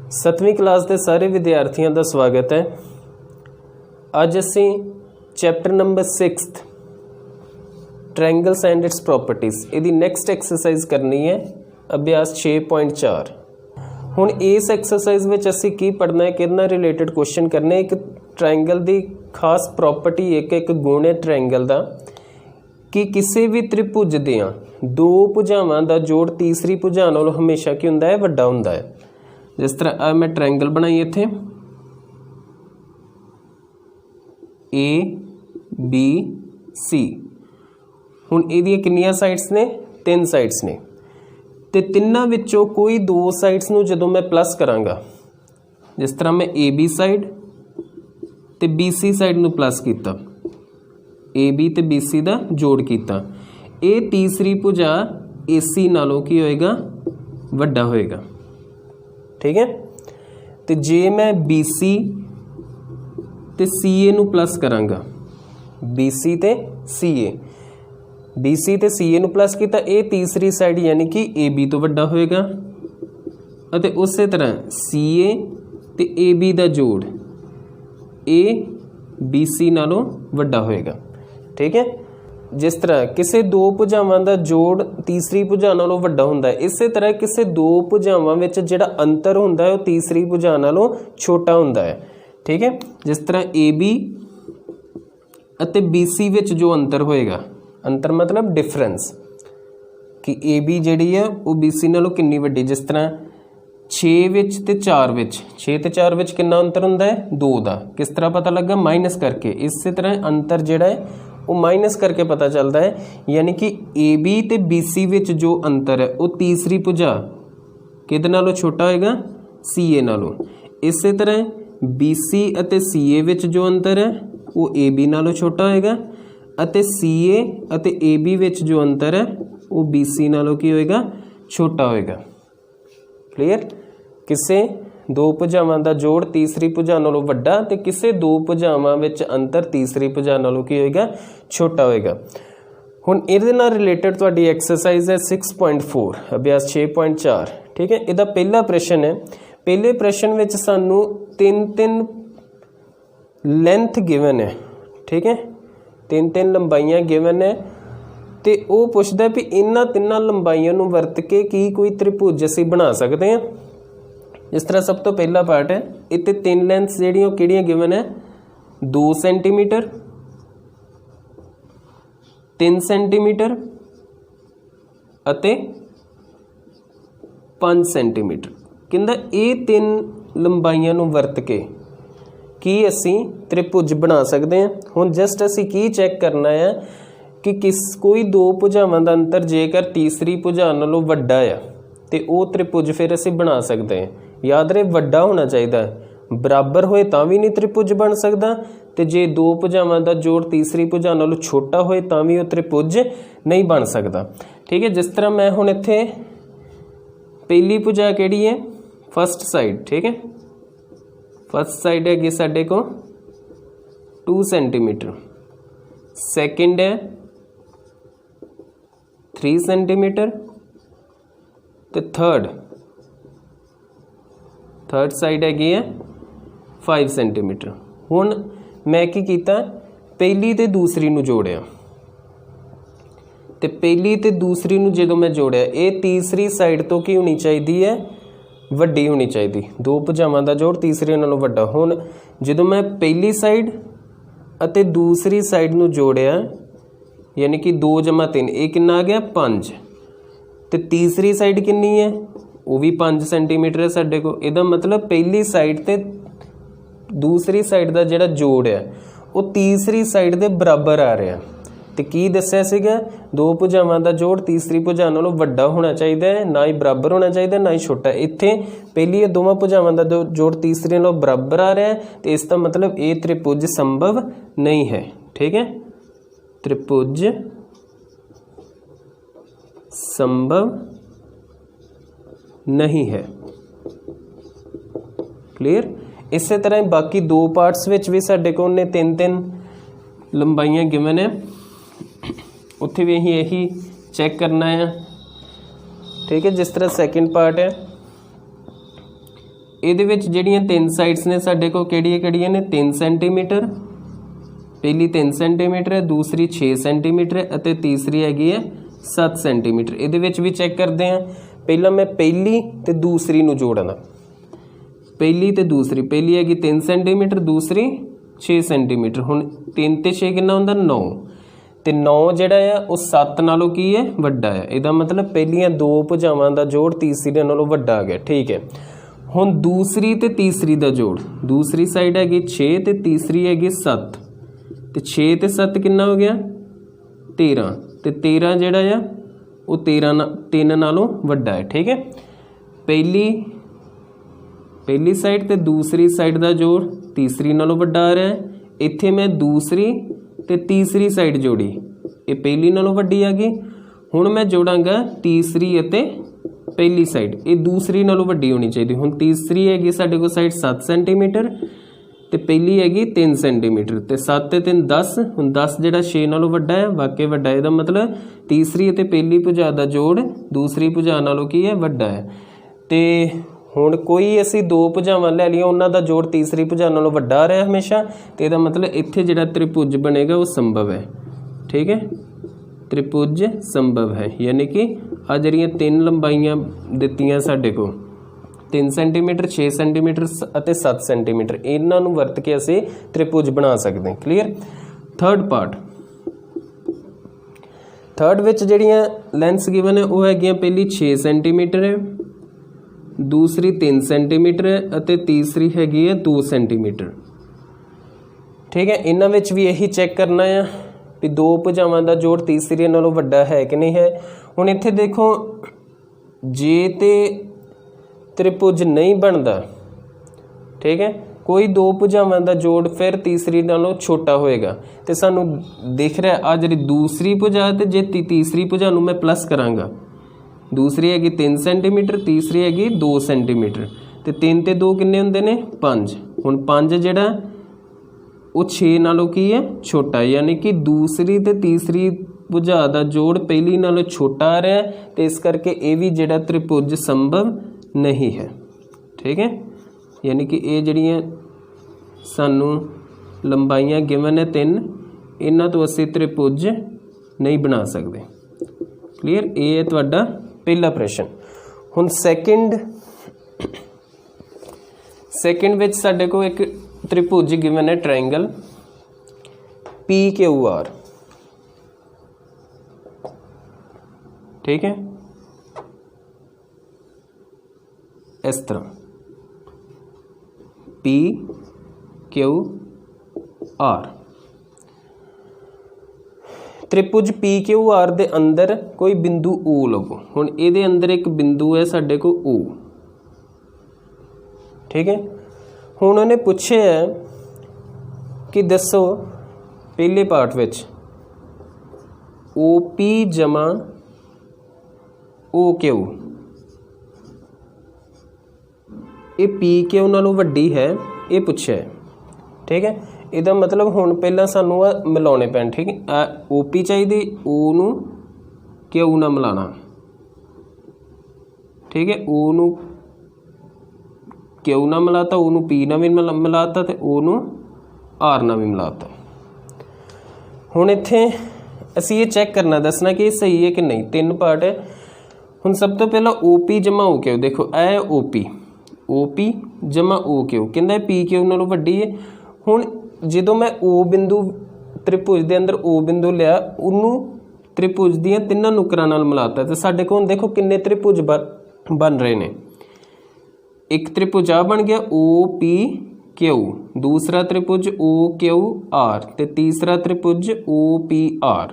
7वीं class के सारे विद्यार्थियों का स्वागत है। अज असी chapter number 6 triangles and it's properties यदी नैक्सट एक्सरसाइज करनी है, अभ्यास 6.4। हुण इस एक्सरसाइज में असी की पढ़ना है, कितना रिलेटेड क्वेश्चन करने। एक ट्रायंगल की खास प्रॉपर्टी एक गुण है ट्रायंगल का कि किसी भी त्रिभुज दियां दो भुजावां का जोड़ तीसरी भुजा नालों हमेशा की हुंदा है, वड्डा हुंदा है। जिस तरह आ मैं ट्रायंगल बनाई इत्थे ABC, हुण इहदियां कितनियां साइड्स ने? 3 साइड्स ने, ते तिन्नां विचों कोई 2 साइड्स नूं जदों मैं प्लस करांगा, जिस तरह मैं AB साइड ते BC साइड नूं प्लस कीता, AB ते BC दा जोड़ कीता, ये तीसरी भुजा AC नालों की होएगा? वड्डा होएगा। ठीक है। तो जे मैं BC ते CA नूं प्लस करांगा, BC ते CA नूं प्लस कीता, ये तीसरी साइड यानी कि AB तो वड्डा होएगा। अते उस तरह CA ते AB दा जोड़ A BC नालों वड्डा होएगा। ठीक है। जिस तरह किसी दो भुजावां दा जोड़ तीसरी भुजा नालों वड्डा हुंदा है, इस तरह किसी दो भुजावां विच जिहड़ा अंतर हुंदा है वो तीसरी भुजा नालों छोटा हुंदा है। ठीक है। जिस तरह AB अते BC विच जो अंतर होएगा, अंतर मतलब डिफरेंस कि AB जिहड़ी है वो BC नालों कितनी वड्डी। जिस तरह 6 विच ते 4 विच, 6 ते 4 विच कितना अंतर हुंदा है? 2 दा। किस तरह पता लगा? माइनस करके। इस तरह अंतर जिहड़ा है वो माइनस करके पता चलता है, यानी कि AB ते BC विच जो अंतर है वो तीसरी भुजा किहदे नालों छोटा होएगा? CA नालों। इस तरह BC अते CA विच जो अंतर है वो AB नालों छोटा होएगा, अते CA अते AB विच जो अंतर है वो BC नालों की होएगा? छोटा होएगा। क्लीयर। किसे दो भुजावां दा जोड़ तीसरी भुजा नालों वड्डा ते किसे दो भुजावां विच अंतर तीसरी भुजा नालों की होएगा? छोटा होएगा। हुण इहदे नाल रिलेटेड तुहाडी एक्सरसाइज है 6.4 अभ्यास 6.4। ठीक है। इहदा पहला प्रश्न है, पहले प्रश्न विच सानू 3 लेंथ गिवन है। ठीक है। 3 लंबाइयां गिवन है ते वो पुछदा भी इन्हां 3 लंबाइयां नूं वरत के की कोई त्रिभुज असीं बना सकते हैं। इस तरह सब तो पहला पार्ट है, इत्ते 3 लेंथ्स जिहड़ियां किहड़ियां गिवन है? 2 सेंटीमीटर, 3 सेंटीमीटर अते 5 सेंटीमीटर। कहंदा ये 3 लंबाइयां नूं वरत के की असीं त्रिभुज बना सकते हैं। हुण जस्ट असीं की चैक करना है कि कोई दो भुजावां दा अंतर जेकर तीसरी भुजा नालों वड्डा है ते वो त्रिभुज फिर असीं बना सकते हैं। याद रहे वड्डा होना चाहिए, बराबर होए तां भी नहीं त्रिभुज बन सकता, ते जे दो भुजावां दा जोड़ तीसरी भुजा नालों छोटा होए तां भी वो त्रिभुज नहीं बन सकता। ठीक है। जिस तरह मैं हुण इत्थे पहली भुजा किहड़ी है? First side. ठीक है। फर्स्ट साइड हैगी साडे को 2 सेंटीमीटर, सैकेंड है 3 सेंटीमीटर ते थर्ड साइड हैगी है 5 सेंटीमीटर। हुण मैं की कीता? पहली ते दूसरी नूं जोड़िया, ते पहली ते दूसरी नूं जदों मैं जोड़िया ये तीसरी साइड तो की होनी चाहिए है? वड्डी होनी चाहिए। दो भुजावां दा जोड़ तीसरी नालों वड्डा। हुण जदों मैं पहली साइड अते दूसरी साइड नूं जोड़िया यानी कि 2 + 3 ये कितना आ गया? 5। ते तीसरी साइड कितनी है? वो भी 5 सेंटीमीटर है साडे को। इहदा मतलब पहली साइड ते दूसरी साइड का जिहड़ा जोड़ है वो तीसरी साइड के बराबर आ रहा। तो की दस्सिया सीगा? दो भुजावां का जोड़ तीसरी भुजा नालों वड्डा होना चाहिए, ना ही बराबर होना चाहिए, ना ही छोटा। इत्थे पहली दोवां भुजावां का जोड़ तीसरी नालों बराबर आ रहा है, तो इसका मतलब ये त्रिभुज संभव नहीं है। ठीक है। त्रिभुज संभव नहीं है। क्लियर। इस तरह बाकी 2 पार्ट्स विच भी साडे कोल ने 3 लंबाइयां गिवन है, उत्थे भी यही चेक करना है। ठीक है। जिस तरह सैकेंड पार्ट है ਇਹਦੇ ਵਿੱਚ ਜਿਹੜੀਆਂ 3 ਸਾਈਡਸ ਨੇ ਸਾਡੇ ਕੋਲ ਕਿਹੜੀਆਂ ਨੇ 3 ਸੈਂਟੀਮੀਟਰ, ਪਹਿਲੀ 3 ਸੈਂਟੀਮੀਟਰ ਹੈ, ਦੂਸਰੀ 6 ਸੈਂਟੀਮੀਟਰ ਹੈ ਅਤੇ ਤੀਸਰੀ ਹੈਗੀ ਹੈ 7 ਸੈਂਟੀਮੀਟਰ। ਇਹਦੇ ਵਿੱਚ ਵੀ ਚੈੱਕ ਕਰਦੇ ਹਾਂ। ਪਹਿਲਾਂ ਮੈਂ ਪਹਿਲੀ ਤੇ ਦੂਸਰੀ ਨੂੰ ਜੋੜਨਾ, ਪਹਿਲੀ ਤੇ ਦੂਸਰੀ, ਪਹਿਲੀ ਹੈਗੀ 3 ਸੈਂਟੀਮੀਟਰ, ਦੂਸਰੀ 6 ਸੈਂਟੀਮੀਟਰ। ਹੁਣ 3 ਤੇ 6 ਕਿੰਨਾ ਹੁੰਦਾ 9, ਤੇ 9 ਜਿਹੜਾ ਆ ਉਹ 7 ਨਾਲੋਂ ਕੀ ਹੈ ਵੱਡਾ ਹੈ। ਇਹਦਾ ਮਤਲਬ ਪਹਿਲੀਆਂ 2 ਭੁਜਾਵਾਂ ਦਾ ਜੋੜ ਤੀਸਰੀ ਨਾਲੋਂ ਵੱਡਾ ਆ ਗਿਆ। ਠੀਕ ਹੈ, ਹੁਣ ਦੂਸਰੀ ਤੇ ਤੀਸਰੀ ਦਾ ਜੋੜ, ਦੂਸਰੀ ਸਾਈਡ ਹੈਗੀ 6 ਤੇ ਤੀਸਰੀ ਹੈਗੀ 7, ਤੇ 6 ਤੇ 7 ਕਿੰਨਾ ਹੋ ਗਿਆ 13, ਤੇ 13 ਜਿਹੜਾ ਆ ਉਹ 3 ਨਾਲੋਂ ਵੱਡਾ ਹੈ। ਠੀਕ ਹੈ, ਪਹਿਲੀ ਸਾਈਡ ਤੇ ਦੂਸਰੀ ਸਾਈਡ ਦਾ ਜੋੜ ਤੀਸਰੀ ਨਾਲੋਂ ਵੱਡਾ ਆ ਰਿਹਾ ਹੈ। ਇੱਥੇ ਮੈਂ ਦੂਸਰੀ ਤੇ ਤੀਸਰੀ ਸਾਈਡ ਜੋੜੀ, ਇਹ ਪਹਿਲੀ ਨਾਲੋਂ ਵੱਡੀ ਆ ਗਈ। ਹੁਣ ਮੈਂ ਜੋੜਾਂਗਾ ਤੀਸਰੀ ਅਤੇ ਪਹਿਲੀ ਸਾਈਡ, ਇਹ ਦੂਸਰੀ ਨਾਲੋਂ ਵੱਡੀ ਹੋਣੀ ਚਾਹੀਦੀ। ਹੁਣ ਤੀਸਰੀ ਹੈਗੀ ਸਾਡੇ ਕੋਲ ਸਾਈਡ 7 ਸੈਂਟੀਮੀਟਰ ਤੇ ਪਹਿਲੀ ਹੈਗੀ 3 ਸੈਂਟੀਮੀਟਰ, ਤੇ 7 ਤੇ 3 10। ਹੁਣ 10 ਜਿਹੜਾ 6 ਨਾਲੋਂ ਵੱਡਾ ਹੈ, ਵਾਕਈ ਵੱਡਾ ਹੈ। ਇਹਦਾ ਮਤਲਬ ਤੀਸਰੀ ਅਤੇ ਪਹਿਲੀ ਭੁਜਾ ਦਾ ਜੋੜ ਦੂਸਰੀ ਭੁਜਾ ਨਾਲੋਂ ਕੀ ਹੈ ਵੱਡਾ ਹੈ। ਤੇ ਹੁਣ ਕੋਈ ਅਸੀਂ 2 ਭੁਜਾਵਾਂ ਲੈ ਲਈਆਂ, ਉਹਨਾਂ ਦਾ ਜੋੜ ਤੀਸਰੀ ਭੁਜਾ ਨਾਲੋਂ ਵੱਡਾ ਆ ਰਿਹਾ ਹਮੇਸ਼ਾ, ਤੇ ਇਹਦਾ ਮਤਲਬ ਇੱਥੇ ਜਿਹੜਾ ਤ੍ਰਿਭੁਜ ਬਣੇਗਾ ਉਹ ਸੰਭਵ ਹੈ। ਠੀਕ ਹੈ, ਤ੍ਰਿਭੁਜ ਸੰਭਵ ਹੈ, ਯਾਨੀ ਕਿ ਆ ਜਿਹੜੀਆਂ 3 ਲੰਬਾਈਆਂ ਦਿੱਤੀਆਂ ਸਾਡੇ ਕੋਲ 3 ਸੈਂਟੀਮੀਟਰ 6 ਸੈਂਟੀਮੀਟਰ ਅਤੇ 7 ਸੈਂਟੀਮੀਟਰ, ਇਹਨਾਂ ਨੂੰ ਵਰਤ ਕੇ ਅਸੀਂ ਤ੍ਰਿਭੁਜ ਬਣਾ ਸਕਦੇ ਹਾਂ। ਕਲੀਅਰ। ਥਰਡ ਪਾਰਟ, ਥਰਡ ਵਿੱਚ ਜਿਹੜੀਆਂ ਲੈਂਥਸ ਗਿਵਨ ਹੈ ਉਹ ਹੈਗੀਆਂ ਪਹਿਲੀ 6 ਸੈਂਟੀਮੀਟਰ ਹੈ, ਦੂਸਰੀ 3 ਸੈਂਟੀਮੀਟਰ ਹੈ ਅਤੇ ਤੀਸਰੀ ਹੈਗੀ ਹੈ 2 ਸੈਂਟੀਮੀਟਰ। ਠੀਕ ਹੈ, ਇਹਨਾਂ ਵਿੱਚ ਵੀ ਇਹੀ ਚੈੱਕ ਕਰਨਾ ਆ ਵੀ 2 ਭੁਜਾਵਾਂ ਦਾ ਜੋੜ ਤੀਸਰੀ ਨਾਲੋਂ ਵੱਡਾ ਹੈ ਕਿ ਨਹੀਂ ਹੈ। ਹੁਣ ਇੱਥੇ ਦੇਖੋ, ਜੇ ਤੇ ਤ੍ਰਿਭੁਜ ਨਹੀਂ ਬਣਦਾ, ਠੀਕ ਹੈ, ਕੋਈ 2 ਭੁਜਾਵਾਂ ਦਾ ਜੋੜ ਫਿਰ ਤੀਸਰੀ ਨਾਲੋਂ ਛੋਟਾ ਹੋਏਗਾ, ਤੇ ਸਾਨੂੰ ਦਿਖ ਰਿਹਾ ਆ ਜਿਹੜੀ ਦੂਸਰੀ ਭੁਜਾ, ਤੇ ਜੇ ਤੀਸਰੀ ਭੁਜਾ ਨੂੰ ਮੈਂ ਪਲੱਸ ਕਰਾਂਗਾ, ਦੂਸਰੀ ਹੈਗੀ 3 ਸੈਂਟੀਮੀਟਰ, ਤੀਸਰੀ ਹੈਗੀ 2 ਸੈਂਟੀਮੀਟਰ, ਤੇ 3 ਤੇ 2 ਕਿੰਨੇ ਹੁੰਦੇ ਨੇ 5। ਹੁਣ 5 ਜਿਹੜਾ ਉਹ 6 ਨਾਲੋਂ ਕੀ ਹੈ ਛੋਟਾ, ਯਾਨੀ ਕਿ ਦੂਸਰੀ ਤੇ ਤੀਸਰੀ ਭੁਜਾ ਦਾ ਜੋੜ ਪਹਿਲੀ ਨਾਲੋਂ ਛੋਟਾ ਆ ਰਿਹਾ, ਤੇ ਇਸ ਕਰਕੇ ਇਹ ਵੀ ਜਿਹੜਾ ਤ੍ਰਿਭੁਜ ਸੰਭਵ ਨਹੀਂ ਹੈ। ਠੀਕ ਹੈ, ਯਾਨੀ ਕਿ ਇਹ ਜਿਹੜੀਆਂ ਸਾਨੂੰ ਲੰਬਾਈਆਂ ਗਿਵਨ ਹੈ 3, ਇਹਨਾਂ ਤੋਂ ਅਸੀਂ ਤ੍ਰਿਭੁਜ ਨਹੀਂ ਬਣਾ ਸਕਦੇ। ਕਲੀਅਰ, ਇਹ ਹੈ ਤੁਹਾਡਾ ਪਹਿਲਾ ਪ੍ਰਸ਼ਨ। ਹੁਣ ਸੈਕਿੰਡ ਵਿੱਚ ਸਾਡੇ ਕੋਲ ਇੱਕ ਤ੍ਰਿਭੁਜ ਗਿਵਨ ਹੈ ਟ੍ਰਾਇੰਗਲ PQR। ਠੀਕ ਹੈ, ਇਸ ਤਰ੍ਹਾਂ PQR। ਤ੍ਰਿਭੁਜ PQR ਦੇ ਅੰਦਰ ਕੋਈ ਬਿੰਦੂ O ਲਵੋ। ਹੁਣ ਇਹਦੇ ਅੰਦਰ ਇੱਕ ਬਿੰਦੂ ਹੈ ਸਾਡੇ ਕੋਲ O। ਠੀਕ ਹੈ, ਹੁਣ ਉਹਨੇ ਪੁੱਛਿਆ ਕਿ ਦੱਸੋ ਪਹਿਲੇ ਪਾਰਟ ਵਿੱਚ OP ਜਮਾ OQ ਇਹ PQ ਨਾਲੋਂ ਵੱਡੀ ਹੈ, ਇਹ ਪੁੱਛਿਆ ਹੈ। ਠੀਕ ਹੈ, ਇਹਦਾ ਮਤਲਬ ਹੁਣ ਪਹਿਲਾਂ ਸਾਨੂੰ ਆ ਮਿਲਾਉਣੇ ਪੈਣ। ਠੀਕ ਹੈ, ਆ OP ਚਾਹੀਦੀ, O ਨੂੰ Q ਨਾਲ ਮਿਲਾਉਣਾ। ਠੀਕ ਹੈ, O ਨੂੰ Q ਨਾਲ ਮਿਲਾਤਾ, O ਨੂੰ P ਨਾਲ ਵੀ ਮਿਲਾਤਾ, ਤੇ O ਨੂੰ R ਨਾਲ ਵੀ ਮਿਲਾਤਾ। ਹੁਣ ਇੱਥੇ ਅਸੀਂ ਇਹ ਚੈੱਕ ਕਰਨਾ, ਦੱਸਣਾ ਕਿ ਇਹ ਸਹੀ ਹੈ ਕਿ ਨਹੀਂ। 3 ਪਾਰਟ ਹੈ। ਹੁਣ ਸਭ ਤੋਂ ਪਹਿਲਾਂ OP ਜਮਾ OQ, ਦੇਖੋ ਇਹ OP ਜਮਾ OQ ਕਹਿੰਦਾ PQ ਨਾਲੋਂ ਵੱਡੀ ਹੈ। ਹੁਣ ਜਦੋਂ ਮੈਂ O ਬਿੰਦੂ ਤ੍ਰਿਭੁਜ ਦੇ ਅੰਦਰ O ਬਿੰਦੂ ਲਿਆ, ਉਹਨੂੰ ਤ੍ਰਿਭੁਜ ਦੀਆਂ 3 ਨੁਕਰਾਂ ਨਾਲ ਮਿਲਾਤਾ, ਤੇ ਸਾਡੇ ਕੋਲ ਦੇਖੋ ਕਿੰਨੇ ਤ੍ਰਿਭੁਜ ਬਣ ਰਹੇ ਨੇ। ਇੱਕ ਤ੍ਰਿਭੁਜ ਆ ਬਣ ਗਿਆ OPQ, ਦੂਸਰਾ ਤ੍ਰਿਭੁਜ OQR, ਤੇ ਤੀਸਰਾ ਤ੍ਰਿਭੁਜ OPR,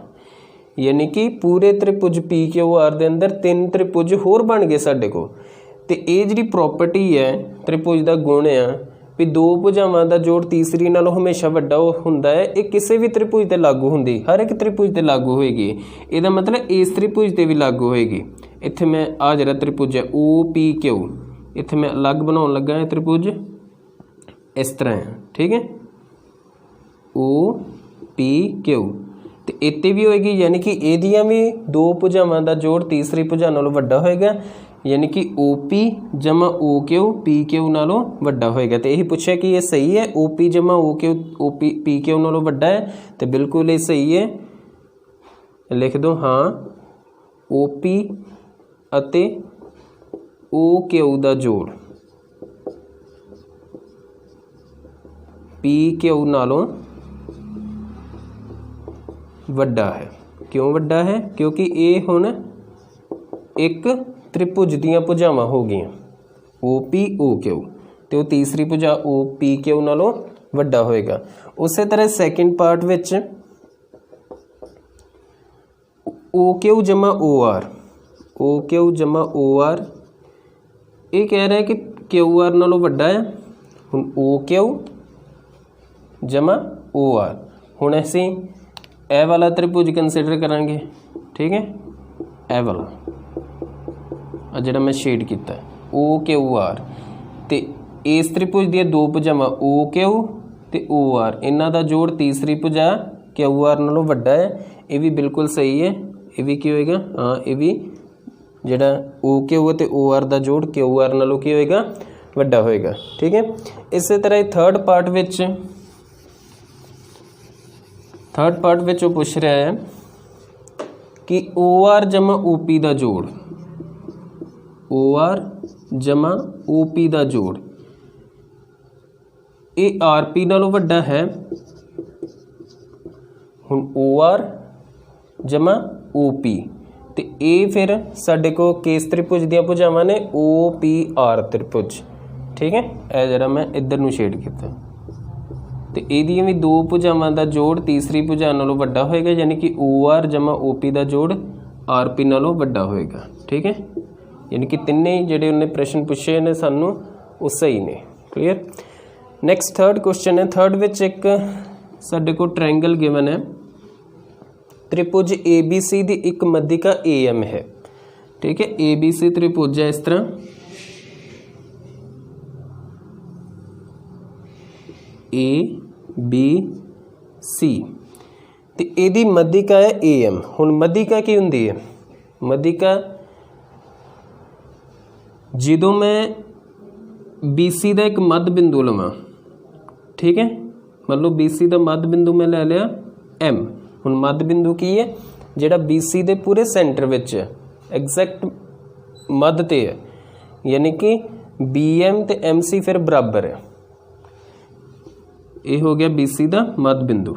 ਯਾਨੀ ਕਿ ਪੂਰੇ ਤ੍ਰਿਭੁਜ PQR ਦੇ ਅੰਦਰ 3 ਤ੍ਰਿਭੁਜ ਹੋਰ ਬਣ ਗਏ ਸਾਡੇ ਕੋਲ। ਤੇ ਇਹ ਜਿਹੜੀ ਪ੍ਰੋਪਰਟੀ ਹੈ ਤ੍ਰਿਭੁਜ ਦਾ ਗੁਣ ਆ ਵੀ 2 ਭੁਜਾਵਾਂ ਦਾ ਜੋੜ ਤੀਸਰੀ ਨਾਲੋਂ ਹਮੇਸ਼ਾ ਵੱਡਾ ਹੁੰਦਾ ਹੈ, ਇਹ ਕਿਸੇ ਵੀ ਤ੍ਰਿਭੁਜ ਤੇ ਲਾਗੂ ਹੁੰਦੀ, ਹਰ ਇੱਕ ਤ੍ਰਿਭੁਜ ਤੇ ਲਾਗੂ ਹੋਏਗੀ। ਇਹਦਾ ਮਤਲਬ ਇਸ ਤ੍ਰਿਭੁਜ ਤੇ ਵੀ ਲਾਗੂ ਹੋਏਗੀ। ਇੱਥੇ ਮੈਂ ਆ ਜਿਹੜਾ ਤ੍ਰਿਭੁਜ ਹੈ OPQ, ਇੱਥੇ ਮੈਂ ਅਲੱਗ ਬਣਾਉਣ ਲੱਗਾ ਹੈ ਤ੍ਰਿਭੁਜ, ਇਸ ਤਰ੍ਹਾਂ ਹੈ। ਠੀਕ ਹੈ, OPQ, ਤੇ ਇੱਥੇ ਵੀ ਹੋਏਗੀ, ਯਾਨੀ ਕਿ ਇਹਦੀਆਂ ਵੀ 2 ਭੁਜਾਵਾਂ ਦਾ ਜੋੜ ਤੀਸਰੀ ਭੁਜਾ ਨਾਲੋਂ ਵੱਡਾ ਹੋਏਗਾ। यानी कि OP जमा OQ PQ नालों वड्डा होएगा। तो यही पूछा कि ये सही है OP जमा OQ PQ नालों वड्डा है, तो बिल्कुल ये सही है। लिख दो हाँ OP अते OQ दा जोड़ PQ नालों वड्डा है। क्यों वड्डा है? क्योंकि ये हुण एक त्रिभुज दीयां भुजावां हो गईयां OP OQ, तो वो तीसरी भुजा OPQ नालों वड्डा होएगा। उस तरह सैकेंड पार्ट विच OQ जमा OQ जमा OR ये कह रहा है कि QR नालों वड्डा है। हुण OQ जमा OR हुण असीं ए वाला त्रिभुज कंसीडर करांगे, ठीक है। ए वाला जिहड़ा मैं शेड कीता OQR, ते इस त्रिभुज दी दो भुजावां OQ ते OR, इन्हां दा जोड़ तीसरी भुजा QR नालों वड्डा है। ये भी बिल्कुल सही है। ये भी की होएगा? हाँ, ये भी जिहड़ा OQ ते OR दा जोड़ QR नालों की होएगा? वड्डा होएगा, ठीक है। इस तरह थर्ड पार्ट विच पूछ रहा है कि OR जमा OP दा जोड़ OR जमा OP दा जोड़ ये RP नालों वड्डा है। हुण OR जमा OP ते ये फिर साडे को किस त्रिभुज दियां भुजावां ने? OPR त्रिभुज, ठीक है। ए जरा मैं इधर नूं शेड कीता, तो इहदियां भी दो भुजावां दा जोड़ तीसरी भुजा नालों वड्डा होएगा, यानी कि OR जमा OP दा जोड़ RP नालों वड्डा होएगा, ठीक है। यानी कि तिन्ने जिहड़े उन्हें प्रश्न पूछे ने सानू वो सही ने। क्लीयर। नैक्सट थर्ड क्वेश्चन है। थर्ड विच एक साडे को ट्रायंगल गिवन है, त्रिभुज ABC दी एक मध्यिका AM है, ठीक है। ABC त्रिभुज है इस तरह ABC ते इहदी मध्यिका है AM। हुण मध्यिका की हुंदी है? मध्यिका जदों मैं BC का एक मध्य बिंदु लवां, ठीक है। मान लो BC का मध्य बिंदु मैं ले लिया M। हुण मध्य बिंदु की है? जिहड़ा BC के पूरे सेंटर विच है, एग्जैक्ट मध्य ते है, यानी कि BM ते MC फिर बराबर है। ये हो गया BC का मध्य बिंदु।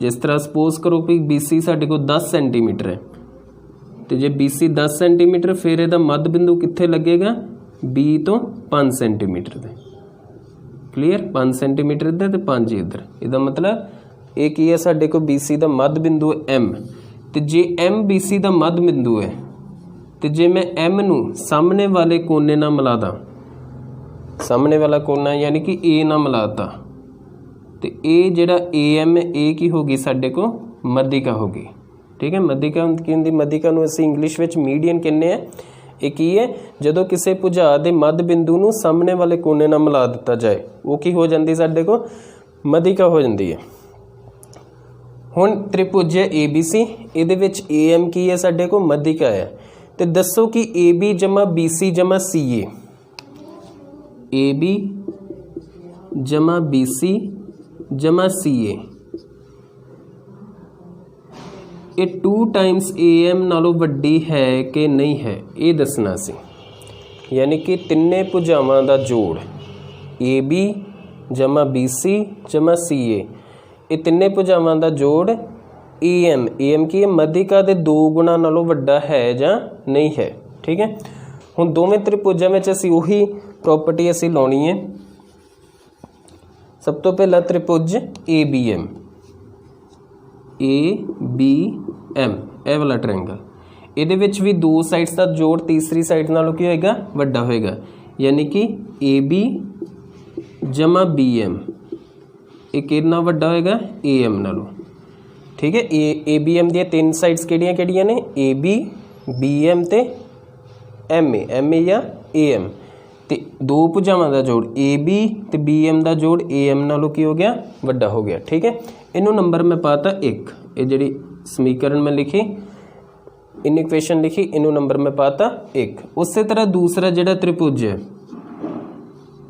जिस तरह सपोज करो कि BC साडे को 10 सेंटीमीटर है, तो जे BC 10 सेंटीमीटर फिर इहदा मध्य बिंदु कित्थे लगेगा? B तो 5 सेंटीमीटर दे। क्लीयर। 5 सेंटीमीटर इधर ते 5 इधर। इहदा मतलब ये की है? साडे को BC का मध्य बिंदु M, तो जे M BC का मध्य बिंदु है, तो जे मैं M नूं सामने वाले कोने नाल मिला दा, सामने वाला कोना यानी कि A नाल मिलाता, तो ये जिहड़ा AM है ये की होगी? साडे को मध्यिका होगी, ठीक है। मध्यिका की हुंदी? मध्यिका नूं असीं इंग्लिश विच मीडियन कहने हैं। ये की है? जदों किसी भुजा दे मध्य बिंदु नूं सामने वाले कोने नाल मिला दिता जाए, वो की हो जाती? साडे को मध्यिका हो जाती है। हुण त्रिभुज है ABC, इहदे विच AM की है? साडे को मध्यिका है। तो दसो कि AB जमा BC जमा CA, AB जमा BC जमा CA ये 2 टाइम्स AM नालों वड्डी है कि नहीं है, ये दसना सी। यानी कि तिन्ने भुजावां दा जोड़ AB जमा BC जमा CA, ये तिन्ने भुजावां दा जोड़ AM की मध्यिका दे 2 गुणा नालों वड्डा है जां नहीं है, ठीक है। हुण दोवें त्रिभुजां विच असीं उही प्रॉपर्टी असीं लाउणी है। सब तो पहला त्रिभुज ABM ए वाला ट्रायंगल, इहदे विच भी 2 साइड्स का जोड़ तीसरी साइड नालों की होएगा? वड्डा होएगा। यानी कि AB जमा BM ये कितना वड्डा होएगा? AM नालों, ठीक है। ABM दी 3 साइड्स किहड़ियां ने? AB BM ते MA या AM, ते 2 भुजावां दा जोड़ AB ते BM दा जोड़ AM नालों की हो गया? वड्डा हो गया, ठीक है। इनू नंबर मैं पाता 1। ये जिहड़ी समीकरण मैं लिखी इन इक्वेशन लिखी, इनू नंबर मैं पाता 1। उस तरह दूसरा जिहड़ा त्रिभुज है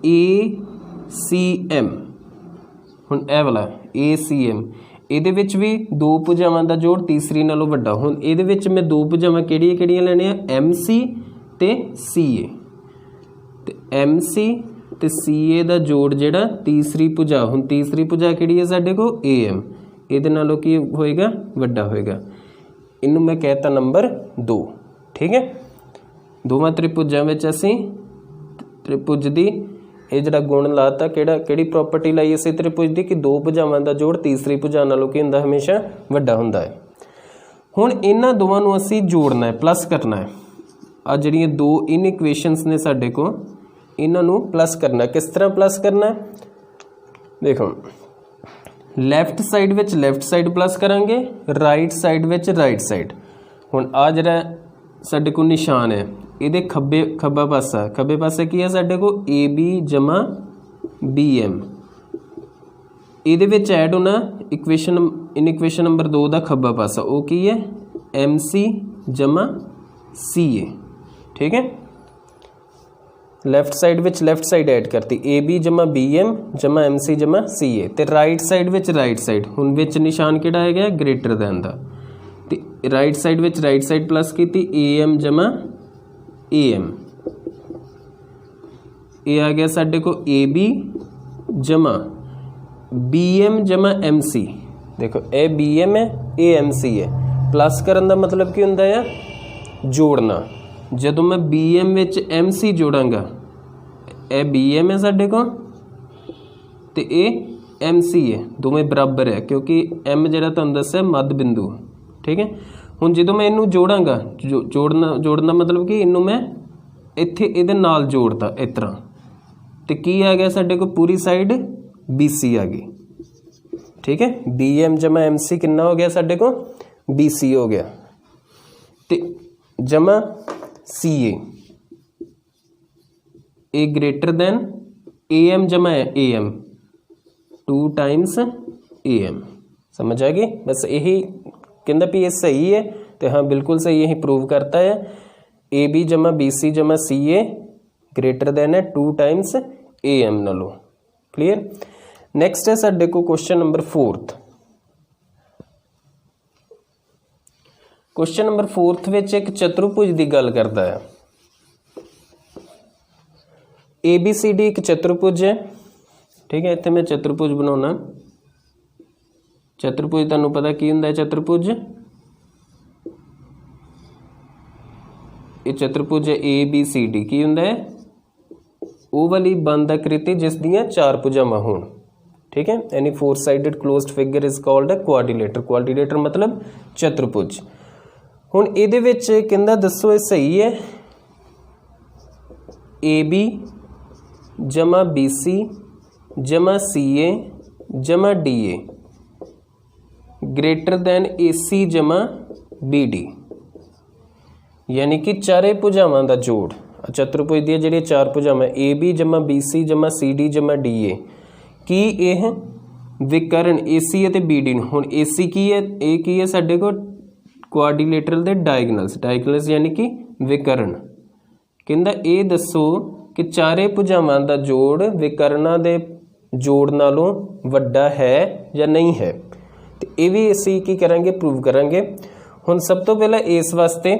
ACM, हुण ए वाला ACM, ਇਹਦੇ ਵਿੱਚ ਵੀ दो ਭੁਜਾਵਾਂ ਦਾ ਜੋੜ तीसरी ਨਾਲੋਂ ਵੱਡਾ। ਹੁਣ ਇਹਦੇ ਵਿੱਚ मैं दो ਭੁਜਾਵਾਂ ਕਿਹੜੀਆਂ ਲੈਣੇ ਆ, MC ਤੇ CA, ਤੇ MC ਤੇ CA ਦਾ ਜੋੜ ਜਿਹੜਾ तीसरी ਭੁਜਾ, ਹੁਣ तीसरी ਭੁਜਾ ਕਿਹੜੀ ਹੈ ਸਾਡੇ ਕੋਲ AM, ਇਹਦੇ ਨਾਲੋਂ ਕੀ ਹੋਏਗਾ, ਵੱਡਾ ਹੋਏਗਾ। ਇਹਨੂੰ मैं कहता नंबर 2। ठीक है, ਦੋਵਾਂ त्रिभुजां ਵਿੱਚ ਅਸੀਂ त्रिभुज ਦੀ ਇਹ ਜਿਹੜਾ ਗੁਣ ਲਾਤਾ, ਕਿਹੜੀ ਪ੍ਰੋਪਰਟੀ ਲਈ ਅਸੀਂ त्रिभुज ਦੀ ਕਿ ਦੋ ਭੁਜਾਵਾਂ ਦਾ ਜੋੜ तीसरी ਭੁਜਾ ਨਾਲੋਂ ਕੀ ਹੁੰਦਾ, ਹਮੇਸ਼ਾ ਵੱਡਾ ਹੁੰਦਾ ਹੈ। ਹੁਣ ਇਹਨਾਂ ਦੋਵਾਂ ਨੂੰ ਅਸੀਂ ਜੋੜਨਾ ਹੈ, ਪਲੱਸ ਕਰਨਾ ਹੈ। ਆ ਜਿਹੜੀਆਂ ਦੋ ਇਨ ਇਕੁਏਸ਼ਨਸ ਨੇ ਸਾਡੇ ਕੋਲ, ਇਹਨਾਂ ਨੂੰ ਪਲੱਸ ਕਰਨਾ। ਕਿਸ ਤਰ੍ਹਾਂ ਪਲੱਸ ਕਰਨਾ ਹੈ, ਦੇਖੋ ਲੈਫਟ ਸਾਈਡ ਵਿੱਚ ਲੈਫਟ ਸਾਈਡ ਪਲੱਸ ਕਰਾਂਗੇ, ਰਾਈਟ ਸਾਈਡ ਵਿੱਚ ਰਾਈਟ ਸਾਈਡ। ਹੁਣ ਆ ਜਿਹੜਾ ਸਾਡੇ ਕੋਲ ਨਿਸ਼ਾਨ ਹੈ, ਇਹਦੇ ਖੱਬਾ ਪਾਸਾ, ਖੱਬੇ ਪਾਸੇ ਕੀ ਹੈ ਸਾਡੇ ਕੋਲ AB ਜਮਾ BM, ਇਹਦੇ ਵਿੱਚ ਐਡ ਹੋਣਾ ਇਕੁਏਸ਼ਨ ਇਕੁਏਸ਼ਨ ਨੰਬਰ 2 ਦਾ ਖੱਬਾ ਪਾਸਾ, ਉਹ ਕੀ ਹੈ MC ਜਮਾ CA। ठीक है, ਲੈਫਟ ਸਾਈਡ ਵਿੱਚ ਲੈਫਟ ਸਾਈਡ ਐਡ ਕਰਤੀ, AB ਜਮਾ BM ਜਮਾ MC ਜਮਾ CA, ਤੇ ਰਾਈਟ ਸਾਈਡ ਵਿੱਚ ਰਾਈਟ ਸਾਈਡ, ਹੁਣ ਵਿੱਚ ਨਿਸ਼ਾਨ ਕਿਹੜਾ ਹੈਗਾ, ਗ੍ਰੇਟਰ ਦੈਨ ਦਾ, ਤੇ ਰਾਈਟ ਸਾਈਡ ਵਿੱਚ ਰਾਈਟ ਸਾਈਡ ਪਲੱਸ ਕੀਤੀ AM ਜਮਾ AM, ਇਹ ਆ ਗਿਆ ਸਾਡੇ ਕੋਲ AB ਜਮਾ BM ਜਮਾ MC। ਦੇਖੋ ਇਹ BM ਹੈ, ਇਹ MC ਹੈ। ਪਲੱਸ ਕਰਨ ਦਾ ਮਤਲਬ ਕੀ ਹੁੰਦਾ ਆ, ਜੋੜਨਾ। ਜਦੋਂ ਮੈਂ BM ਵਿੱਚ MC ਜੋੜਾਂਗਾ, ਇਹ BM ਹੈ ਸਾਡੇ ਕੋਲ ਤੇ ਇਹ MC ਹੈ, ਦੋਵੇਂ ਬਰਾਬਰ ਹੈ ਕਿਉਂਕਿ M ਜਿਹੜਾ ਤੁਹਾਨੂੰ ਦੱਸਿਆ ਮੱਧ ਬਿੰਦੂ। ਠੀਕ ਹੈ, ਹੁਣ ਜਦੋਂ ਮੈਂ ਇਹਨੂੰ ਜੋੜਾਂਗਾ, ਜੋੜਨਾ ਮਤਲਬ ਕਿ ਇਹਨੂੰ ਮੈਂ ਇੱਥੇ ਇਹਦੇ ਨਾਲ ਜੋੜਦਾ ਇਸ ਤਰ੍ਹਾਂ, ਤੇ ਕੀ ਆ ਗਿਆ ਸਾਡੇ ਕੋਲ ਪੂਰੀ ਸਾਈਡ BC ਆ ਗਈ। ਠੀਕ ਹੈ, BM ਜਮਾ MC ਕਿੰਨਾ ਹੋ ਗਿਆ ਸਾਡੇ ਕੋਲ, BC ਹੋ ਗਿਆ, ਤੇ ਜਮਾ CA, A greater than AM जमा AM, 2 टाइम्स AM। समझ आ गई, बस यही कहता भी ये सही है, तो हाँ बिल्कुल सही, यही प्रूव करता है। AB जमा BC जमा CA ग्रेटर देन है 2 टाइम्स AM नालों। क्लीयर। नैक्सट है साडे को क्वेश्चन नंबर 4। क्वेश्चन नंबर 4 ਵਿੱਚ एक चतुर्भुज की गल करता है। ABCD एक चतुर्भुज है। ठीक है, इत्थे मैं चतुर्भुज बनाना। चतुर्भुज तुहानूं पता की हुंदा है, चतुर्भुज ये चतुर्भुज है ABCD की हुंदा है, ਉਹ वाली बंद आकृति जिस दियां 4 भुजावां होण। ठीक है, any 4 sided closed figure is called a quadrilateral. Quadrilateral मतलब चतुर्भुज। हुण इहदे विच कहंदा दसो ये सही है, AB जमा BC जमा CA जमा DA ग्रेटर दैन AC जमा BD, यानी कि चारे भुजावां दा जोड़। चतुर्भुज दी जिहड़ियां 4 भुजावां AB जमा BC जमा CD जमा DA की यह विकर्ण AC ਅਤੇ BD ਨੂੰ। ਹੁਣ AC ਕੀ ਹੈ, ਇਹ ਕੀ ਹੈ ਸਾਡੇ ਕੋਲ ਕੁਆਡਰੀਲੇਟਰਲ ਦੇ ਡਾਇਗਨਲਸ यानी कि विकर्ण। ਕਹਿੰਦਾ ਇਹ ਦੱਸੋ ਕਿ ਚਾਰੇ ਭੁਜਾਵਾਂ ਦਾ ਜੋੜ ਵਿਕਰਨਾਂ ਦੇ ਜੋੜ ਨਾਲੋਂ ਵੱਡਾ ਹੈ ਜਾਂ ਨਹੀਂ ਹੈ, ਤੇ ਇਹ ਵੀ ਅਸੀਂ ਕੀ ਕਰਾਂਗੇ, ਪ੍ਰੂਵ ਕਰਾਂਗੇ। ਹੁਣ ਸਭ ਤੋਂ ਪਹਿਲਾਂ ਇਸ ਵਾਸਤੇ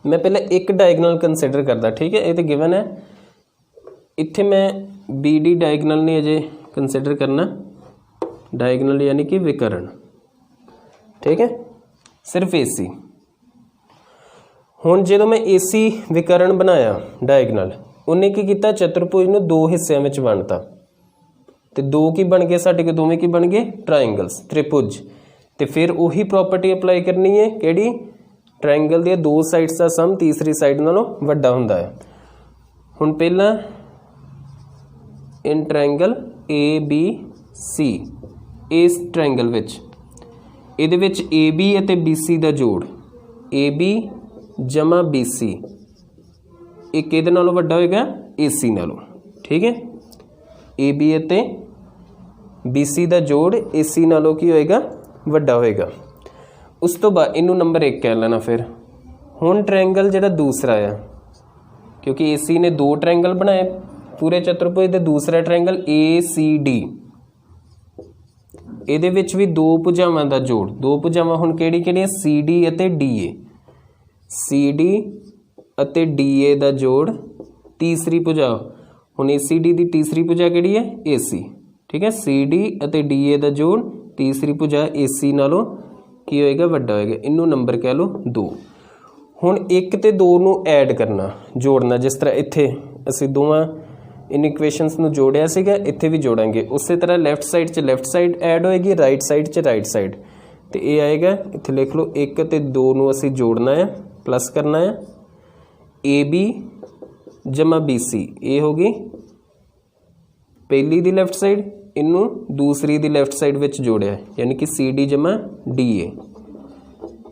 मैं पहले एक डायगनल कंसिडर करता। ठीक है, ये तो गिवन है, इत्थे मैं BD डायगनल नहीं अजे कंसिडर करना, डायगनल यानी कि विकर्ण। ठीक है, सिर्फ AC। हुण जो मैं AC विकर्ण बनाया डायगनल, उन्हें की किया, चतुर्भुज नूं 2 हिस्सों में वंडता, तो 2 की बन गए साडे कोल, दोवें की बन गए ट्रायंगल्स, त्रिभुज। तो फिर उही प्रॉपर्टी अप्लाई करनी है, किहड़ी, ट्रायंगल दी 2 साइड्स का सम तीसरी साइड नालों वड्डा हुंदा है। हुण पहला इन ट्रायंगल ABC, इस ट्रायंगल विच इहदे विच AB अते BC दा जोड़, AB जमा BC एक किहदे नालों वड्डा होएगा, AC नालों। ठीक है, AB अते BC दा जोड़ AC नालों की होएगा, वड्डा होएगा। उस तो बाद इनू नंबर 1 कह लेना। फिर हुण ट्रायंगल जिहड़ा दूसरा आ, क्योंकि AC ने 2 ट्रायंगल बनाए पूरे चतुर्भुज दे, दूसरा ट्रायंगल ACD, ਇਹਦੇ ਵਿੱਚ ਵੀ 2 ਭੁਜਾਵਾਂ ਦਾ ਜੋੜ। 2 ਭੁਜਾਵਾਂ ਹੁਣ ਕਿਹੜੀ-ਕਿਹੜੀਆਂ? CD ਅਤੇ DA। CD ਅਤੇ DA ਦਾ ਜੋੜ ਤੀਸਰੀ ਭੁਜਾ। ਹੁਣ ACD ਦੀ ਤੀਸਰੀ ਭੁਜਾ ਕਿਹੜੀ ਹੈ? AC। ਠੀਕ ਹੈ, CD ਅਤੇ DA ਦਾ ਜੋੜ ਤੀਸਰੀ ਭੁਜਾ AC ਨਾਲੋਂ ਕੀ ਹੋਏਗਾ? ਵੱਡਾ ਹੋਏਗਾ। ਇਹਨੂੰ ਨੰਬਰ ਕਹਿ ਲਓ 2। ਹੁਣ 1 ਤੇ 2 ਨੂੰ ਐਡ ਕਰਨਾ, ਜੋੜਨਾ। ਜਿਸ ਤਰ੍ਹਾਂ ਇੱਥੇ ਅਸੀਂ ਦੋਵਾਂ इन इक्वेशनस ਨੂੰ ਜੋੜਿਆ ਸੀਗਾ, ਇੱਥੇ ਵੀ ਜੋੜਾਂਗੇ। ਉਸੇ ਤਰ੍ਹਾਂ ਲੈਫਟ ਸਾਈਡ 'ਚ ਲੈਫਟ ਸਾਈਡ ਐਡ ਹੋਏਗੀ, ਰਾਈਟ ਸਾਈਡ 'ਚ ਰਾਈਟ ਸਾਈਡ। ਤੇ ਇਹ ਆਏਗਾ, ਇੱਥੇ ਲਿਖ ਲਓ 1 ਤੇ 2 ਨੂੰ ਅਸੀਂ ਜੋੜਨਾ ਹੈ, ਪਲੱਸ ਕਰਨਾ ਹੈ। AB ਜਮਾ BC, ਇਹ ਹੋ ਗਈ ਪਹਿਲੀ ਦੀ ਲੈਫਟ ਸਾਈਡ, ਇਹਨੂੰ ਦੂਸਰੀ ਦੀ ਲੈਫਟ ਸਾਈਡ ਵਿੱਚ ਜੋੜਿਆ, ਯਾਨੀ ਕਿ CD ਜਮਾ DA।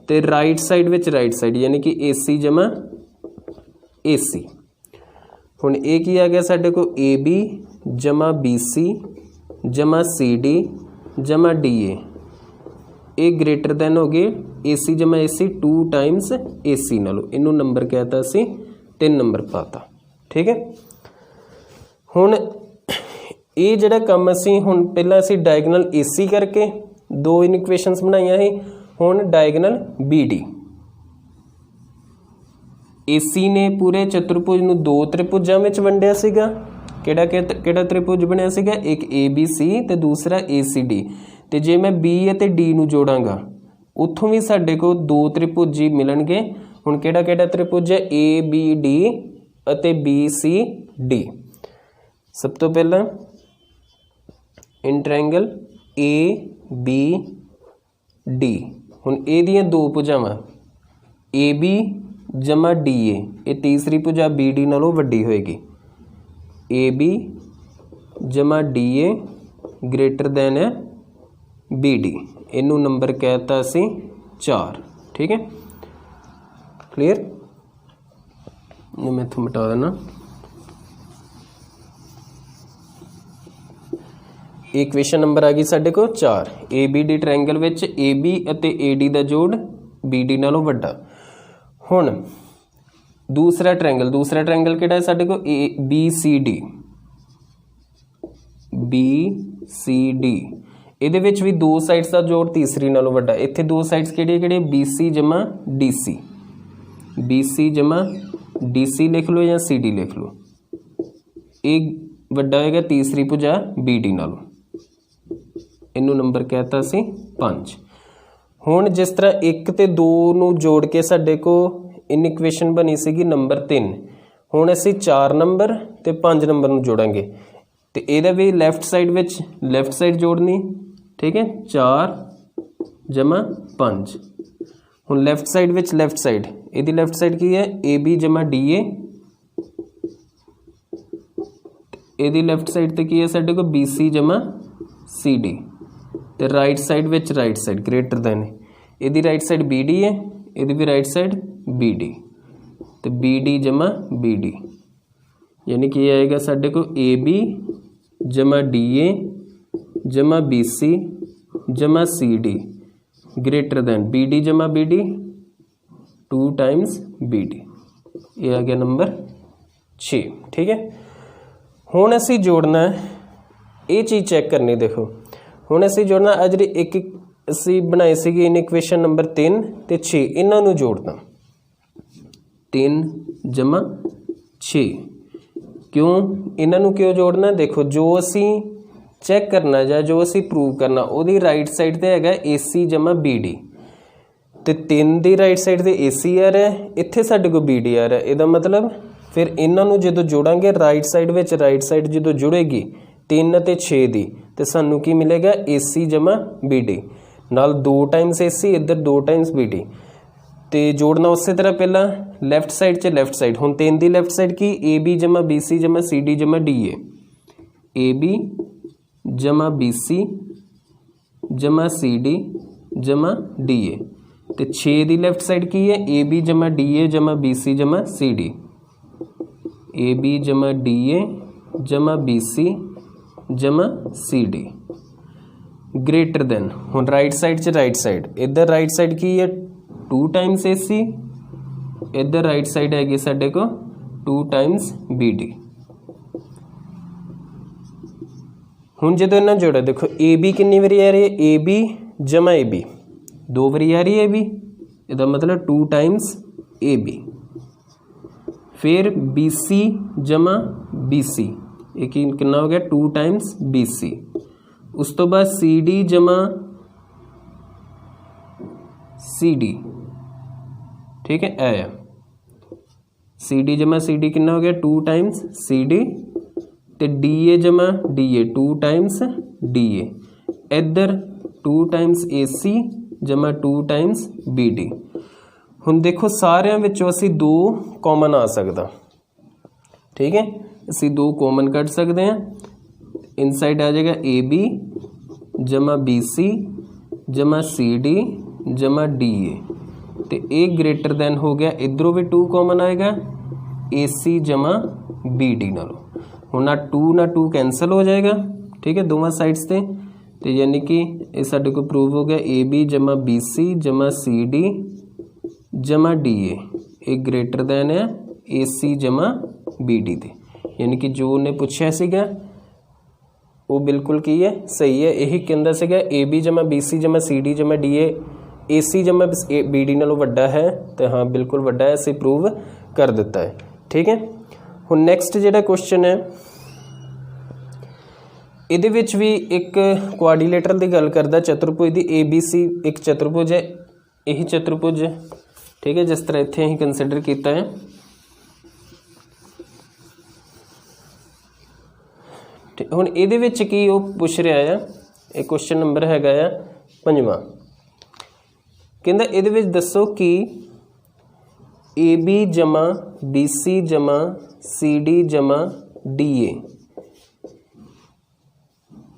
ਤੇ ਰਾਈਟ ਸਾਈਡ ਵਿੱਚ ਰਾਈਟ ਸਾਈਡ, ਯਾਨੀ ਕਿ AC ਜਮਾ AC। ਹੁਣ ਇਹ ਕੀ ਆ ਗਿਆ ਸਾਡੇ ਕੋਲ? AB ਜਮਾ BC ਜਮਾ CD ਜਮਾ DA। ਇਹ ਗ੍ਰੇਟਰ ਦੈਨ ਹੋ ਗਏ AC ਜਮਾ AC 2 ਟਾਈਮਸ AC ਨਾਲੋਂ। ਇਹਨੂੰ ਨੰਬਰ ਕਹਿਤਾ ਅਸੀਂ 3 ਨੰਬਰ ਪਾਤਾ। ਠੀਕ ਹੈ, ਹੁਣ ਇਹ ਜਿਹੜਾ ਕੰਮ ਅਸੀਂ ਹੁਣ ਪਹਿਲਾਂ ਅਸੀਂ ਡਾਇਗਨਲ AC ਕਰਕੇ 2 ਇਨਇਕੁਏਸ਼ਨਸ ਬਣਾਈਆਂ ਸੀ। ਹੁਣ ਡਾਇਗਨਲ BD। AC ਨੇ ਪੂਰੇ ਚਤੁਰਭੁਜ ਨੂੰ 2 ਤ੍ਰਿਭੁਜਾਂ ਵਿੱਚ ਵੰਡਿਆ ਸੀਗਾ। ਕਿਹੜਾ ਤ੍ਰਿਭੁਜ ਬਣਿਆ ਸੀਗਾ? ਇੱਕ ABC ਤੇ ਦੂਸਰਾ ACD। ਤੇ ਜੇ ਮੈਂ B ਅਤੇ D ਨੂੰ ਜੋੜਾਂਗਾ, ਉੱਥੋਂ ਵੀ ਸਾਡੇ ਕੋਲ 2 ਤ੍ਰਿਭੁਜ ਹੀ ਮਿਲਣਗੇ। ਹੁਣ ਕਿਹੜਾ ਤ੍ਰਿਭੁਜ ਹੈ? ABD ਅਤੇ BCD। ਸਭ ਤੋਂ ਪਹਿਲਾਂ ਇਨ ਟ੍ਰਾਇੰਗਲ ABD। ਹੁਣ ਇਹਦੀਆਂ 2 ਭੁਜਾਵਾਂ AB ਜਮਾ DA, ਇਹ ਤੀਸਰੀ ਭੁਜਾ BD ਨਾਲੋਂ ਵੱਡੀ ਹੋਏਗੀ। AB ਜਮਾ DA ਗ੍ਰੇਟਰ ਦੈਨ ਹੈ BD। ਇਹਨੂੰ ਨੰਬਰ ਕਹਿਤਾ ਅਸੀਂ 4। ਠੀਕ ਹੈ, ਕਲੀਅਰ? ਇਹ ਮੈਂ ਇੱਥੋਂ ਮਿਟਾ ਦੇਣਾ। ਇਕੁਏਸ਼ਨ ਨੰਬਰ ਆ ਗਈ ਸਾਡੇ ਕੋਲ 4। ABD ਟ੍ਰਾਇੰਗਲ ਵਿੱਚ AB ਅਤੇ AD ਦਾ ਜੋੜ BD ਨਾਲੋਂ ਵੱਡਾ। ਹੁਣ ਦੂਸਰਾ ਟ੍ਰਾਇੰਗਲ ਕਿਹੜਾ ਹੈ ਸਾਡੇ ਕੋਲ? BCD। ਇਹਦੇ ਵਿੱਚ ਵੀ 2 ਸਾਈਡਸ ਦਾ ਜੋੜ ਤੀਸਰੀ ਨਾਲੋਂ ਵੱਡਾ। ਇੱਥੇ 2 ਸਾਈਡਸ ਕਿਹੜੀਆਂ? BC ਜਮਾ DC। BC ਜਮਾ DC ਲਿਖ ਲਓ ਜਾਂ CD ਲਿਖ ਲਓ। ਇਹ ਵੱਡਾ ਹੋਏਗਾ ਤੀਸਰੀ ਭੁਜਾ BD ਨਾਲੋਂ। ਇਹਨੂੰ ਨੰਬਰ ਕਹਿਤਾ ਸੀ 5। ਹੁਣ ਜਿਸ ਤਰ੍ਹਾਂ 1 ਤੇ 2 ਨੂੰ ਜੋੜ ਕੇ ਸਾਡੇ ਕੋਲ ਇਨਇਕੁਏਸ਼ਨ ਬਣੀ ਸੀਗੀ ਨੰਬਰ 3। ਹੁਣ ਅਸੀਂ 4 ਨੰਬਰ ਤੇ 5 ਨੰਬਰ ਨੂੰ ਜੋੜਾਂਗੇ। ਤੇ ਇਹਦਾ ਵੀ ਲੈਫਟ ਸਾਈਡ ਵਿੱਚ ਲੈਫਟ ਸਾਈਡ ਜੋੜਨੀ। ਠੀਕ ਹੈ, 4 ਜਮਾ 5। ਹੁਣ ਲੈਫਟ ਸਾਈਡ ਵਿੱਚ ਲੈਫਟ ਸਾਈਡ, ਇਹਦੀ ਲੈਫਟ ਸਾਈਡ ਕੀ ਹੈ? AB ਜਮਾ DA। ਇਹਦੀ ਲੈਫਟ ਸਾਈਡ ਤੇ ਕੀ ਹੈ ਸਾਡੇ ਕੋਲ? BC ਜਮਾ CD। ਤੇ ਰਾਈਟ ਸਾਈਡ ਵਿੱਚ ਰਾਈਟ ਸਾਈਡ ਗ੍ਰੇਟਰ ਦੈਨ, ਇਹਦੀ ਰਾਈਟ ਸਾਈਡ BD ਹੈ, ਇਹਦੀ ਵੀ ਰਾਈਟ ਸਾਈਡ BD। ਤੇ BD ਜਮਾ BD, ਯਾਨੀ ਕਿ ਇਹ ਆਏਗਾ ਸਾਡੇ ਕੋਲ AB ਜਮਾ DA ਜਮਾ BC ਜਮਾ CD ਗ੍ਰੇਟਰ ਦੈਨ BD ਜਮਾ BD 2 ਟਾਈਮਸ BD। ਇਹ ਆ ਗਿਆ ਨੰਬਰ 6। ਠੀਕ ਹੈ, ਹੁਣ ਅਸੀਂ ਜੋੜਨਾ ਇਹ ਚੀਜ਼ ਚੈੱਕ ਕਰਨੀ। ਦੇਖੋ ਹੁਣ ਅਸੀਂ ਜੋੜਨਾ ਆ ਜਿਹੜੀ ਇੱਕ ਅਸੀਂ ਬਣਾਈ ਸੀਗੀ ਇਨਇਕੁਏਸ਼ਨ ਨੰਬਰ 3 ਤੇ 6, ਇਹਨਾਂ ਨੂੰ ਜੋੜਨਾ 3 ਜਮਾ 6। ਕਿਉਂ ਇਹਨਾਂ ਨੂੰ ਕਿਉਂ ਜੋੜਨਾ? ਦੇਖੋ ਜੋ ਅਸੀਂ ਚੈੱਕ ਕਰਨਾ ਜਾਂ ਜੋ ਅਸੀਂ ਪ੍ਰੂਵ ਕਰਨਾ, ਉਹਦੀ ਰਾਈਟ ਸਾਈਡ ਤੇ ਹੈਗਾ AC ਜਮਾ BD। ਤੇ 3 ਦੀ ਰਾਈਟ ਸਾਈਡ ਤੇ AC ਆ ਰਿਹਾ, ਇੱਥੇ ਸਾਡੇ ਕੋਲ BD ਆ ਰਿਹਾ। ਇਹਦਾ ਮਤਲਬ ਫਿਰ ਇਹਨਾਂ ਨੂੰ ਜਦੋਂ ਜੋੜਾਂਗੇ ਰਾਈਟ ਸਾਈਡ ਵਿੱਚ ਰਾਈਟ ਸਾਈਡ ਜਦੋਂ ਜੁੜੇਗੀ 3 ਅਤੇ 6 ਦੀ, ਤੇ ਸਾਨੂੰ ਕੀ ਮਿਲੇਗਾ? AC ਜਮਾ BD ਨਾਲ 2 ਟਾਈਮਸ AC, ਇੱਧਰ 2 ਟਾਈਮਸ BD। ਤੇ ਜੋੜਨਾ ਉਸੇ ਤਰ੍ਹਾਂ ਪਹਿਲਾਂ ਲੈਫਟ ਸਾਈਡ 'ਚ ਲੈਫਟ ਸਾਈਡ। ਹੁਣ 3 ਦੀ ਲੈਫਟ ਸਾਈਡ ਕੀ? AB ਜਮਾ BC ਜਮਾ CD ਜਮਾ DA। AB ਜਮਾ BC ਜਮਾ CD ਜਮਾ DA। ਤੇ 6 ਦੀ ਲੈਫਟ ਸਾਈਡ ਕੀ ਹੈ? AB ਜਮਾ DA ਜਮਾ BC ਜਮਾ CD। AB ਜਮਾ DA ਜਮਾ BC ਜਮਾ CD ग्रेटर दैन हुण राइट साइड च राइट साइड इधर राइट साइड की है 2 टाइम्स AC इधर राइट साइड हैगी साडे को 2 टाइम्स BD। हुण जदों इन्हां जोड़ा देखो AB कितनी बारी आ रही है AB जमा AB 2 बारी आ रही है AB इहदा मतलब 2 टाइम्स AB। फिर BC जमा BC एक कितना हो गया 2 टाइम्स BC। उस तो बाद CD जमा CD ठीक है आया CD जमा CD कितना हो गया 2 टाइम्स CD ते DA जमा DA 2 टाइम्स DA इधर 2 टाइम्स AC जमा 2 टाइम्स BD। हुण देखो सारिਆਂ ਵਿੱਚੋਂ ਅਸੀਂ 2 कॉमन आ सकदा ठीक है ਅਸੀਂ 2 कॉमन कट सकते हैं इनसाइड आ जाएगा AB जमा BC जमा CD जमा DA तो एक ग्रेटर दैन हो गया इधरों भी 2 कॉमन आएगा AC जमा BD नालों हुण ना 2 कैंसल हो जाएगा ठीक है दोवां साइड्स ते तो यानी कि ये साडे को प्रूव हो गया AB जमा BC जमा CD जमा DA एक ग्रेटर दैन है AC जमा BD दे यानी कि जो उन्हें पूछा सीगा वो बिल्कुल की है सही है यही कहंदा सीगा AB जमा BC जमा CD जमा DA AC जमा BD नालों वड्डा है तो हाँ बिल्कुल वड्डा है असीं प्रूव कर दिता है ठीक है। हुण नैक्सट जिहड़ा क्वेश्चन है इहदे विच भी एक क्वाड्रिलेटरल की गल करदा चतुर्भुज की ABC एक चतुर्भुज है यही चतुर्भुज ठीक है जिस तरह इत्थे असीं कंसीडर किया है हुण इहदे विच की वो पुछ रहा है एक क्वेश्चन नंबर हैगा आ 5वां कहंदा इहदे विच दसो कि AB जमा BC जमा CD जमा DA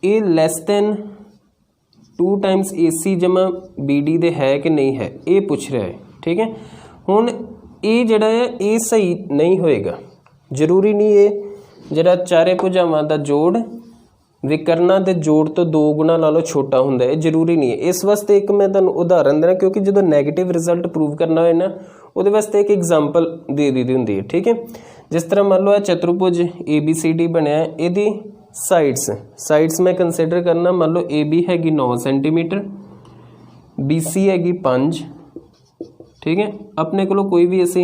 ये लैस दैन 2 टाइम्स AC जमा BD दे है कि नहीं है ये पूछ रहा है ठीक है। हुण ये जिहड़ा है ये सही नहीं होएगा जरूरी नहीं है जिहड़ा चारे भुजावां दा जोड़ विकरणां दे जोड़ तो 2 गुणा ला लो छोटा हुंदा है जरूरी नहीं है। इस वास्ते एक मैं तुहानूं उदाहरण देना क्योंकि जो नैगेटिव रिजल्ट प्रूव करना होए ना उहदे वास्ते एक एग्जाम्पल दे दी हुंदी है ठीक है। जिस तरह मान लो चतुर्भुज ABCD बनया इहदी साइड्स मैं कंसीडर करना मान लो AB हैगी 9 सेंटीमीटर BC हैगी 5 ठीक है अपने को कोई भी असी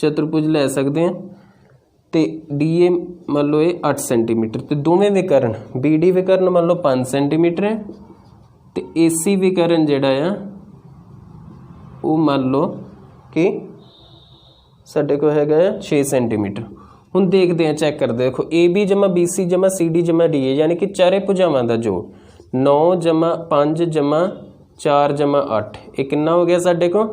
चतुर्भुज लै सकते हैं तो DA मान लो ये 8 सेंटीमीटर तो दोवें विकर्ण BD विकर्ण मान लो 5 सेंटीमीटर है तो AC विकर्ण जिहड़ा आ वो मान लो कि साडे को हैगा 6 सेंटीमीटर। हुण देखते हैं चैक करते देखो AB जमा BC जमा CD जमा DA यानी कि चारे भुजावां दा जोड़ 9 जमा 5 जमा 4 जमा 8 ये कितना हो गया साडे को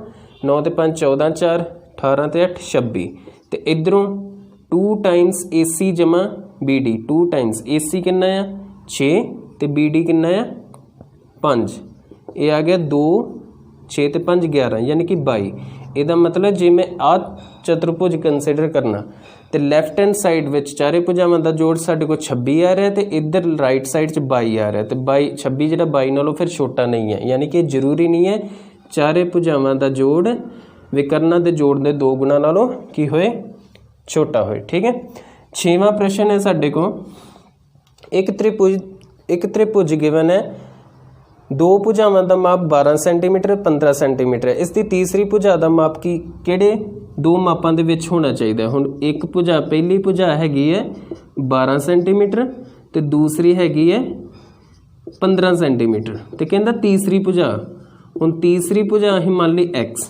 9 ते 5 14 4 18 ते 8 26 तो इधरों 2 टाइम्स AC जमा BD 2 टाइम्स AC कितना है 6 तो BD कितना है 5 ये आ गया 2 6 ते 5 11 यानी कि 22 ਇਹਦਾ मतलब जे मैं आ चतुर्भुज कंसीडर करना तो लैफ्ट हैंड साइड विच चारे भुजावां दा जोड़ साडे को 26 आ रहा है तो इधर राइट साइड च 22 आ रहा है तो 22 26 जिहड़ा 22 नालों फिर छोटा नहीं है यानी कि जरूरी नहीं है चारे भुजावां दा जोड़ विकरणां दे जोड़ दे 2 गुणा नालों की होए छोटा होए ठीक है। 6वां प्रश्न है साडे को एक त्रिभुज गिवन है 2 भुजावां दा माप 12 सेंटीमीटर 15 सेंटीमीटर है इसकी तीसरी भुजा दा माप की किहड़े 2 मापां दे विच होना चाहिए। हुण एक भुजा पहली भुजा हैगी है 12 सेंटीमीटर तो दूसरी हैगी है 15 सेंटीमीटर तो कहंदा तीसरी भुजा हुण तीसरी भुजा असीं मान ली x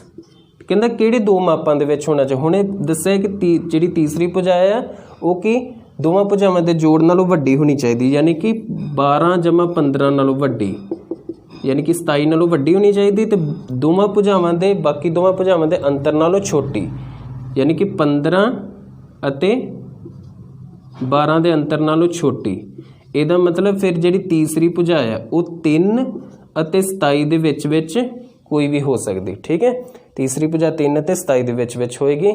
कहंदा किहड़े 2 मापां दे विच होना चाहिए। हुणे दस्सिआ कि जिहड़ी तीसरी भुजा है वो कि दोवां भुजावां दे जोड़ नालों वड्डी होनी चाहिए यानी कि 12 जमा 15 नालों वड्डी यानी कि 27 नालों वड्डी होनी चाहिए तो दोवां भुजावां दे बाकी दोवां भुजावां दे अंतर नालों छोटी यानी कि 15 अते 12 दे अंतर नालों छोटी ਇਹਦਾ मतलब फिर जिहड़ी तीसरी भुजा है वो 3 ਅਤੇ 27 ਦੇ ਵਿੱਚ कोई भी हो सकती ठीक है। तीसरी भुजा 3 ਅਤੇ 27 ਦੇ ਵਿੱਚ होएगी।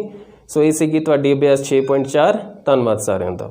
सो ये सीगी तुहाडी अभ्यास 6.4 धन्यवाद सारिਆਂ ਦਾ।